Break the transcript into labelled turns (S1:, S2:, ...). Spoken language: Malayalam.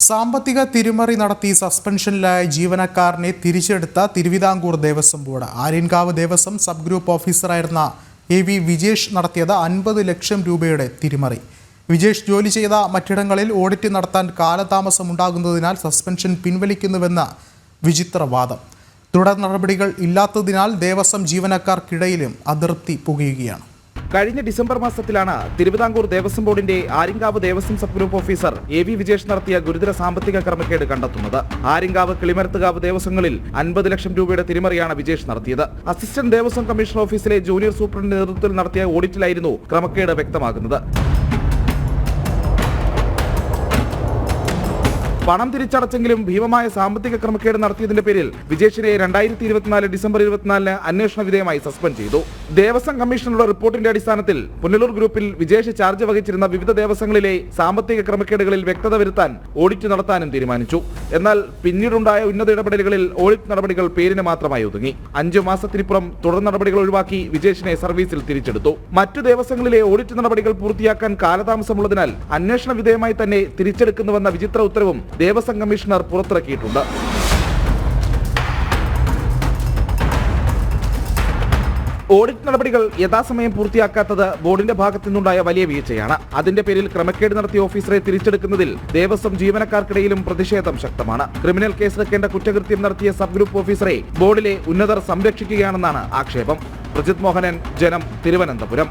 S1: സാമ്പത്തിക തിരിമറി നടത്തി സസ്പെൻഷനിലായ ജീവനക്കാരനെ തിരിച്ചെടുത്ത Thiruvithamkoor Devaswom board. Aryankavu Devaswom sub group ഓഫീസറായിരുന്ന AV വിജേഷ് നടത്തിയത് 50 ലക്ഷം രൂപയുടെ തിരിമറി. വിജേഷ് ജോലി ചെയ്ത മറ്റിടങ്ങളിൽ ഓഡിറ്റ് നടത്താൻ കാലതാമസമുണ്ടാകുന്നതിനാൽ സസ്പെൻഷൻ പിൻവലിക്കുന്നുവെന്ന വിചിത്രവാദം. തുടർ നടപടികൾ ഇല്ലാത്തതിനാൽ ദേവസ്വം ജീവനക്കാർക്കിടയിലും അതൃപ്തി പുകയുകയാണ്.
S2: കഴിഞ്ഞ ഡിസംബർ മാസത്തിലാണ് തിരുവിതാംകൂർ ദേവസ്വം ബോർഡിന്റെ Aryankavu Devaswom sub group officer AV Vijesh നടത്തിയ ഗുരുതര സാമ്പത്തിക ക്രമക്കേട് കണ്ടെത്തുന്നത്. ആര്യങ്കാവ് കിളിമരത്തുകാവ് ദേവസ്വങ്ങളിൽ 50 ലക്ഷം രൂപയുടെ തിരിമറിയാണ് വിജേഷ് നടത്തിയത്. അസിസ്റ്റന്റ് ദേവസ്വം കമ്മീഷണർ ഓഫീസിലെ ജൂനിയർ സൂപ്രണ്ടിന്റെ നേതൃത്വത്തിൽ നടത്തിയ ഓഡിറ്റിലായിരുന്നു ക്രമക്കേട് വ്യക്തമാകുന്നത്. പണം തിരിച്ചടച്ചെങ്കിലും ഭീമമായ സാമ്പത്തിക ക്രമക്കേട് നടത്തിയതിന്റെ പേരിൽ വിജേഷിനെ 2024 ഡിസംബർ 24 അന്വേഷണ വിധേയമായി സസ്പെൻഡ് ചെയ്തു. ദേവസ്വം കമ്മീഷണറുടെ റിപ്പോർട്ടിന്റെ അടിസ്ഥാനത്തിൽ പുനലൂർ ഗ്രൂപ്പിൽ വിജേഷ് ചാർജ് വഹിച്ചിരുന്ന വിവിധ ദേവസ്വങ്ങളിലെ സാമ്പത്തിക ക്രമക്കേടുകളിൽ വ്യക്തത വരുത്താൻ ഓഡിറ്റ് നടത്താനും തീരുമാനിച്ചു. എന്നാൽ പിന്നീടുണ്ടായ ഉന്നത ഇടപെടലുകളിൽ ഓഡിറ്റ് നടപടികൾ പേരിന് മാത്രമായി ഒതുങ്ങി. 5 മാസത്തിനിപ്പുറം തുടർ നടപടികൾ ഒഴിവാക്കി വിജേഷിനെ സർവീസിൽ തിരിച്ചെടുത്തു. മറ്റു ദേവസ്വങ്ങളിലെ ഓഡിറ്റ് നടപടികൾ പൂർത്തിയാക്കാൻ കാലതാമസമുള്ളതിനാൽ അന്വേഷണ വിധേയമായി തന്നെ തിരിച്ചെടുക്കുന്നുവെന്ന വിചിത്ര ഉത്തരവും ദേവസ്വം കമ്മീഷണർ പുറത്തിറക്കിയിട്ടുണ്ട്. ഓഡിറ്റ് നടപടികൾ യഥാസമയം പൂർത്തിയാക്കാത്തത് ബോർഡിന്റെ ഭാഗത്തു നിന്നുണ്ടായ വലിയ വീഴ്ചയാണ്. അതിന്റെ പേരിൽ ക്രമക്കേട് നടത്തിയ ഓഫീസറെ തിരിച്ചെടുക്കുന്നതിൽ ദേവസ്വം ജീവനക്കാർക്കിടയിലും പ്രതിഷേധം ശക്തമാണ്. ക്രിമിനൽ കേസെടുക്കേണ്ട കുറ്റകൃത്യം നടത്തിയ സബ് ഗ്രൂപ്പ് ഓഫീസറെ ബോർഡിലെ ഉന്നതർ സംരക്ഷിക്കുകയാണെന്നാണ് ആക്ഷേപം. പ്രജിത് മോഹനൻ, ജനം, തിരുവനന്തപുരം.